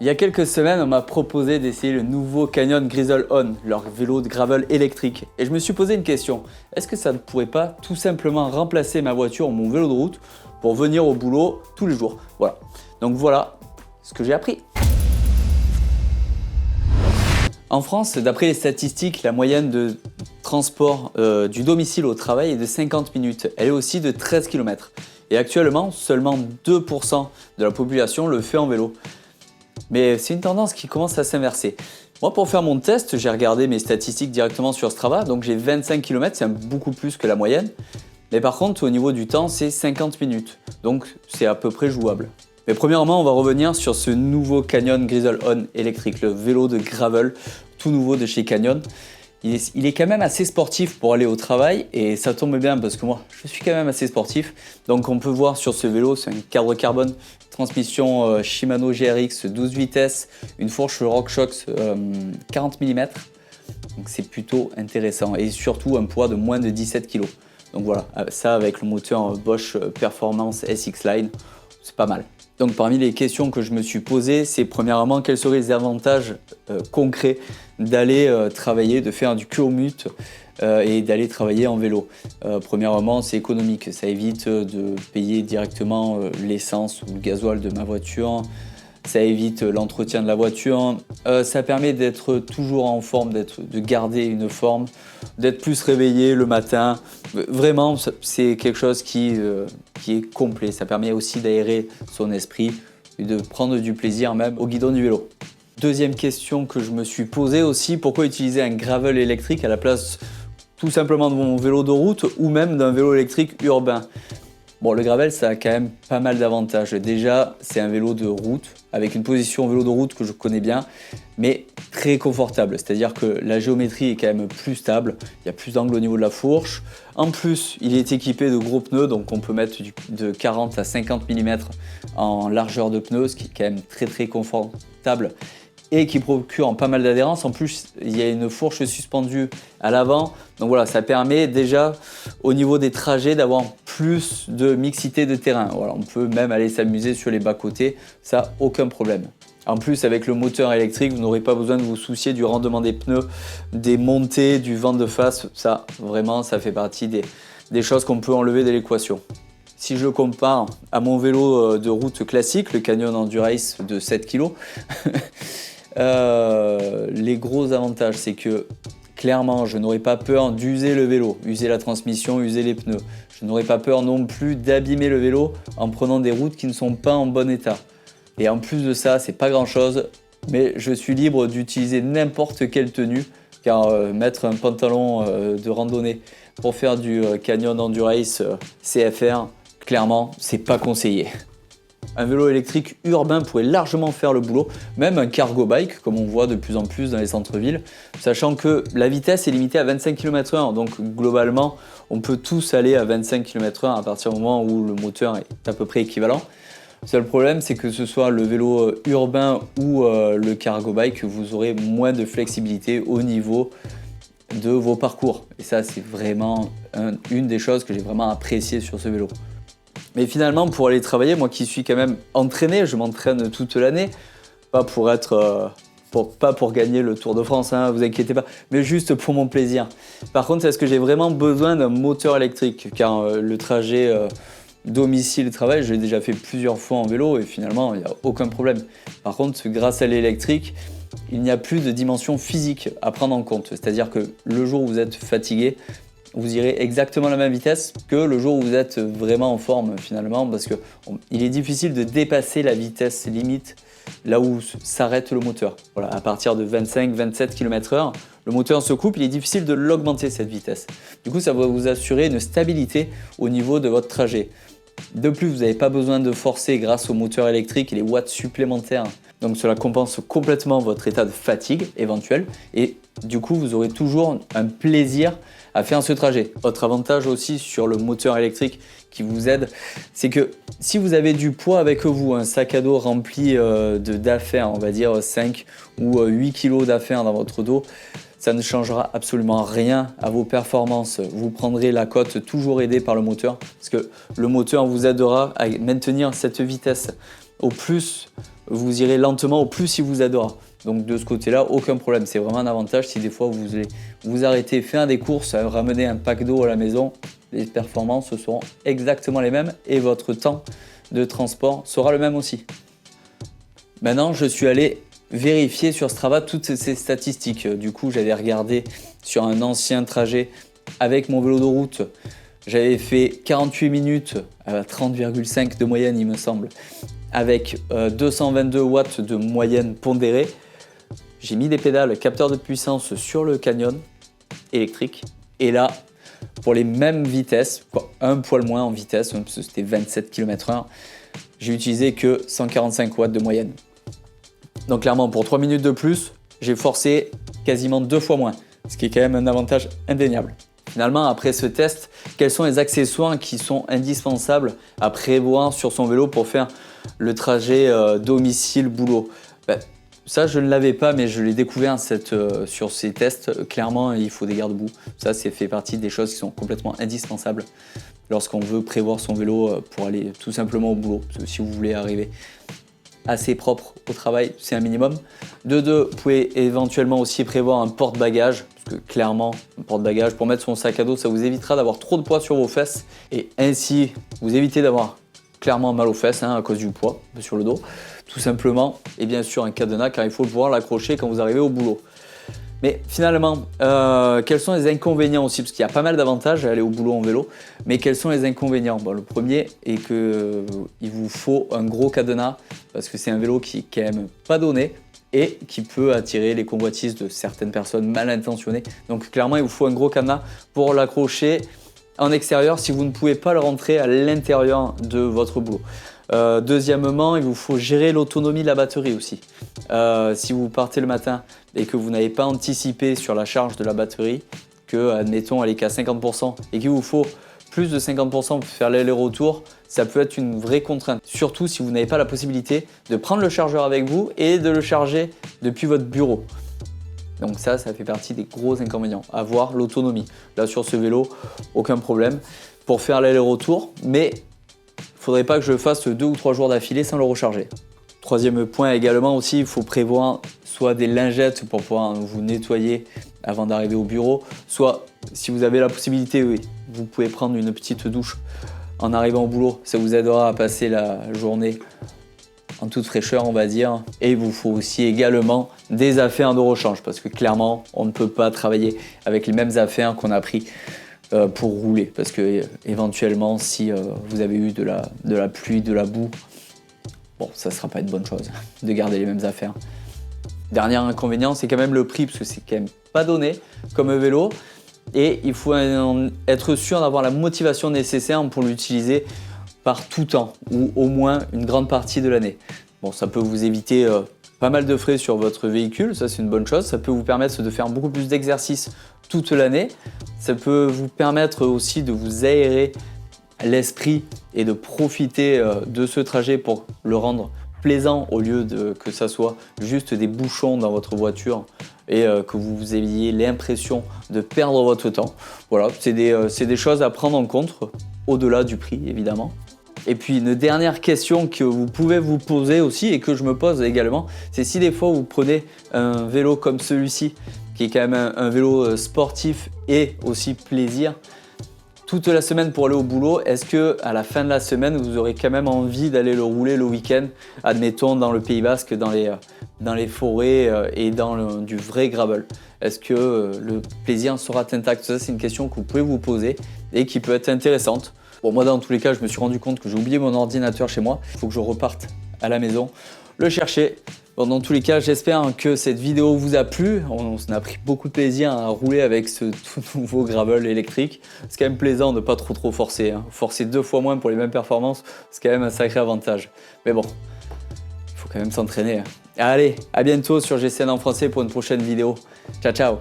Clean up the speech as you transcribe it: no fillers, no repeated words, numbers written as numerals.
Il y a quelques semaines, on m'a proposé d'essayer le nouveau Canyon Grizzle On, leur vélo de gravel électrique. Et je me suis posé une question, est-ce que ça ne pourrait pas tout simplement remplacer ma voiture ou mon vélo de route pour venir au boulot tous les jours? Voilà. Donc voilà ce que j'ai appris. En France, d'après les statistiques, la moyenne de transport du domicile au travail est de 50 minutes. Elle est aussi de 13 km. Et actuellement, seulement 2% de la population le fait en vélo. Mais c'est une tendance qui commence à s'inverser. Moi, pour faire mon test, j'ai regardé mes statistiques directement sur Strava. Donc j'ai 25 km, c'est beaucoup plus que la moyenne. Mais par contre, au niveau du temps, c'est 50 minutes. Donc c'est à peu près jouable. Mais premièrement, on va revenir sur ce nouveau Canyon Grizzle On électrique, le vélo de gravel tout nouveau de chez Canyon. Il est quand même assez sportif pour aller au travail et ça tombe bien parce que moi, je suis quand même assez sportif. Donc on peut voir sur ce vélo, c'est un cadre carbone, transmission Shimano GRX 12 vitesses, une fourche RockShox 40 mm. Donc c'est plutôt intéressant et surtout un poids de moins de 17 kg. Donc voilà, ça avec le moteur Bosch Performance SX Line, c'est pas mal. Donc parmi les questions que je me suis posées, c'est premièrement quels seraient les avantages concrets d'aller travailler, de faire du cumut et d'aller travailler en vélo. Premièrement, c'est économique, ça évite de payer directement l'essence ou le gasoil de ma voiture, ça évite l'entretien de la voiture, ça permet d'être toujours en forme, de garder une forme, d'être plus réveillé le matin. Vraiment, c'est quelque chose qui est complet. Ça permet aussi d'aérer son esprit et de prendre du plaisir même au guidon du vélo. Deuxième question que je me suis posée aussi, pourquoi utiliser un gravel électrique à la place tout simplement de mon vélo de route ou même d'un vélo électrique urbain? Bon, le gravel, ça a quand même pas mal d'avantages. Déjà, c'est un vélo de route, avec une position vélo de route que je connais bien, mais très confortable. C'est-à-dire que la géométrie est quand même plus stable, il y a plus d'angle au niveau de la fourche. En plus, il est équipé de gros pneus, donc on peut mettre de 40 à 50 mm en largeur de pneus, ce qui est quand même très confortable et qui procure pas mal d'adhérence. En plus, il y a une fourche suspendue à l'avant. Donc voilà, ça permet déjà au niveau des trajets d'avoir plus de mixité de terrain. Voilà, on peut même aller s'amuser sur les bas-côtés, ça aucun problème. En plus, avec le moteur électrique, vous n'aurez pas besoin de vous soucier du rendement des pneus, des montées, du vent de face. Ça, vraiment, ça fait partie des choses qu'on peut enlever de l'équation. Si je le compare à mon vélo de route classique, le Canyon Endurace de 7 kg, les gros avantages, c'est que clairement, je n'aurai pas peur d'user le vélo, user la transmission, user les pneus. Je n'aurai pas peur non plus d'abîmer le vélo en prenant des routes qui ne sont pas en bon état. Et en plus de ça, c'est pas grand chose, mais je suis libre d'utiliser n'importe quelle tenue, car mettre un pantalon de randonnée pour faire du Canyon Endurace CFR, clairement, c'est pas conseillé. Un vélo électrique urbain pourrait largement faire le boulot, même un cargo bike, comme on voit de plus en plus dans les centres-villes, sachant que la vitesse est limitée à 25 km/h, donc globalement, on peut tous aller à 25 km/h à partir du moment où le moteur est à peu près équivalent. Le seul problème, c'est que ce soit le vélo urbain ou le cargo bike, vous aurez moins de flexibilité au niveau de vos parcours. Et ça, c'est vraiment une des choses que j'ai vraiment appréciées sur ce vélo. Mais finalement, pour aller travailler, moi qui suis quand même entraîné, je m'entraîne toute l'année, pas pour gagner le Tour de France, hein, vous inquiétez pas, mais juste pour mon plaisir. Par contre, est-ce que j'ai vraiment besoin d'un moteur électrique? Car le trajet domicile-travail, je l'ai déjà fait plusieurs fois en vélo et finalement, il n'y a aucun problème. Par contre, grâce à l'électrique, il n'y a plus de dimension physique à prendre en compte. C'est-à-dire que le jour où vous êtes fatigué, vous irez exactement à la même vitesse que le jour où vous êtes vraiment en forme finalement, parce qu'il est difficile de dépasser la vitesse limite là où s'arrête le moteur. Voilà, à partir de 25-27 km/h, le moteur se coupe, il est difficile de l'augmenter cette vitesse. Du coup, ça va vous assurer une stabilité au niveau de votre trajet. De plus, vous n'avez pas besoin de forcer grâce au moteur électrique et les watts supplémentaires. Donc cela compense complètement votre état de fatigue éventuel et du coup, vous aurez toujours un plaisir à faire ce trajet. Autre avantage aussi sur le moteur électrique qui vous aide, c'est que si vous avez du poids avec vous, un sac à dos rempli d'affaires, on va dire 5 ou 8 kg d'affaires dans votre dos, ça ne changera absolument rien à vos performances. Vous prendrez la côte toujours aidée par le moteur parce que le moteur vous aidera à maintenir cette vitesse au plus vous irez lentement, au plus il vous aidera. Donc de ce côté-là, aucun problème. C'est vraiment un avantage si des fois vous vous arrêtez, faire des courses, ramener un pack d'eau à la maison, les performances seront exactement les mêmes et votre temps de transport sera le même aussi. Maintenant, je suis allé vérifier sur Strava toutes ces statistiques. Du coup, j'avais regardé sur un ancien trajet avec mon vélo de route. J'avais fait 48 minutes à 30,5 de moyenne, il me semble, avec 222 watts de moyenne pondérée. J'ai mis des pédales capteurs de puissance sur le canyon électrique. Et là, pour les mêmes vitesses, un poil moins en vitesse, parce que c'était 27 km/h, j'ai utilisé que 145 watts de moyenne. Donc clairement, pour 3 minutes de plus, j'ai forcé quasiment 2 fois moins, ce qui est quand même un avantage indéniable. Finalement, après ce test, quels sont les accessoires qui sont indispensables à prévoir sur son vélo pour faire le trajet domicile-boulot? Ça, je ne l'avais pas, mais je l'ai découvert sur ces tests. Clairement, il faut des garde-boue. Ça, c'est fait partie des choses qui sont complètement indispensables lorsqu'on veut prévoir son vélo pour aller tout simplement au boulot. Parce que si vous voulez arriver assez propre au travail, c'est un minimum. De deux, vous pouvez éventuellement aussi prévoir un porte-bagages. Parce que clairement, un porte-bagages pour mettre son sac à dos, ça vous évitera d'avoir trop de poids sur vos fesses. Et ainsi, vous évitez d'avoir clairement mal aux fesses à cause du poids sur le dos. Tout simplement, et bien sûr un cadenas car il faut pouvoir l'accrocher quand vous arrivez au boulot. Mais finalement, quels sont les inconvénients aussi? Parce qu'il y a pas mal d'avantages à aller au boulot en vélo, mais quels sont les inconvénients? Le premier est qu'il vous faut un gros cadenas parce que c'est un vélo qui est quand même pas donné et qui peut attirer les convoitises de certaines personnes mal intentionnées. Donc clairement, il vous faut un gros cadenas pour l'accrocher en extérieur si vous ne pouvez pas le rentrer à l'intérieur de votre boulot. Deuxièmement, il vous faut gérer l'autonomie de la batterie aussi. Si vous partez le matin et que vous n'avez pas anticipé sur la charge de la batterie, que admettons elle est qu'à 50% et qu'il vous faut plus de 50% pour faire l'aller-retour, ça peut être une vraie contrainte. Surtout si vous n'avez pas la possibilité de prendre le chargeur avec vous et de le charger depuis votre bureau. Donc ça fait partie des gros inconvénients. Avoir l'autonomie. Là sur ce vélo, aucun problème pour faire l'aller-retour, mais il ne faudrait pas que je fasse 2 ou 3 jours d'affilée sans le recharger. Troisième point également aussi, il faut prévoir soit des lingettes pour pouvoir vous nettoyer avant d'arriver au bureau, soit si vous avez la possibilité, oui, vous pouvez prendre une petite douche en arrivant au boulot. Ça vous aidera à passer la journée en toute fraîcheur, on va dire. Et il vous faut aussi également des affaires de rechange parce que clairement, on ne peut pas travailler avec les mêmes affaires qu'on a pris pour rouler parce que éventuellement si vous avez eu de la pluie, de la boue, bon ça ne sera pas une bonne chose de garder les mêmes affaires. Dernier inconvénient, c'est quand même le prix parce que c'est quand même pas donné comme vélo et il faut être sûr d'avoir la motivation nécessaire pour l'utiliser par tout temps ou au moins une grande partie de l'année. Bon, ça peut vous éviter pas mal de frais sur votre véhicule, ça c'est une bonne chose. Ça peut vous permettre de faire beaucoup plus d'exercices toute l'année. Ça peut vous permettre aussi de vous aérer l'esprit et de profiter de ce trajet pour le rendre plaisant au lieu que ça soit juste des bouchons dans votre voiture et que vous ayez l'impression de perdre votre temps. Voilà, c'est des choses à prendre en compte au-delà du prix évidemment. Et puis une dernière question que vous pouvez vous poser aussi et que je me pose également, c'est si des fois vous prenez un vélo comme celui-ci, qui est quand même un vélo sportif et aussi plaisir, toute la semaine pour aller au boulot, est-ce que à la fin de la semaine vous aurez quand même envie d'aller le rouler le week-end, admettons dans le Pays Basque, dans les forêts et dans du vrai gravel? Est-ce que le plaisir sera intact? Ça c'est une question que vous pouvez vous poser et qui peut être intéressante. Bon, moi dans tous les cas, je me suis rendu compte que j'ai oublié mon ordinateur chez moi. Il faut que je reparte à la maison, le chercher. Bon, dans tous les cas, j'espère que cette vidéo vous a plu. On a pris beaucoup de plaisir à rouler avec ce tout nouveau gravel électrique. C'est quand même plaisant de ne pas trop forcer. Forcer 2 fois moins pour les mêmes performances, c'est quand même un sacré avantage. Mais bon, il faut quand même s'entraîner. Allez, à bientôt sur GCN en français pour une prochaine vidéo. Ciao, ciao!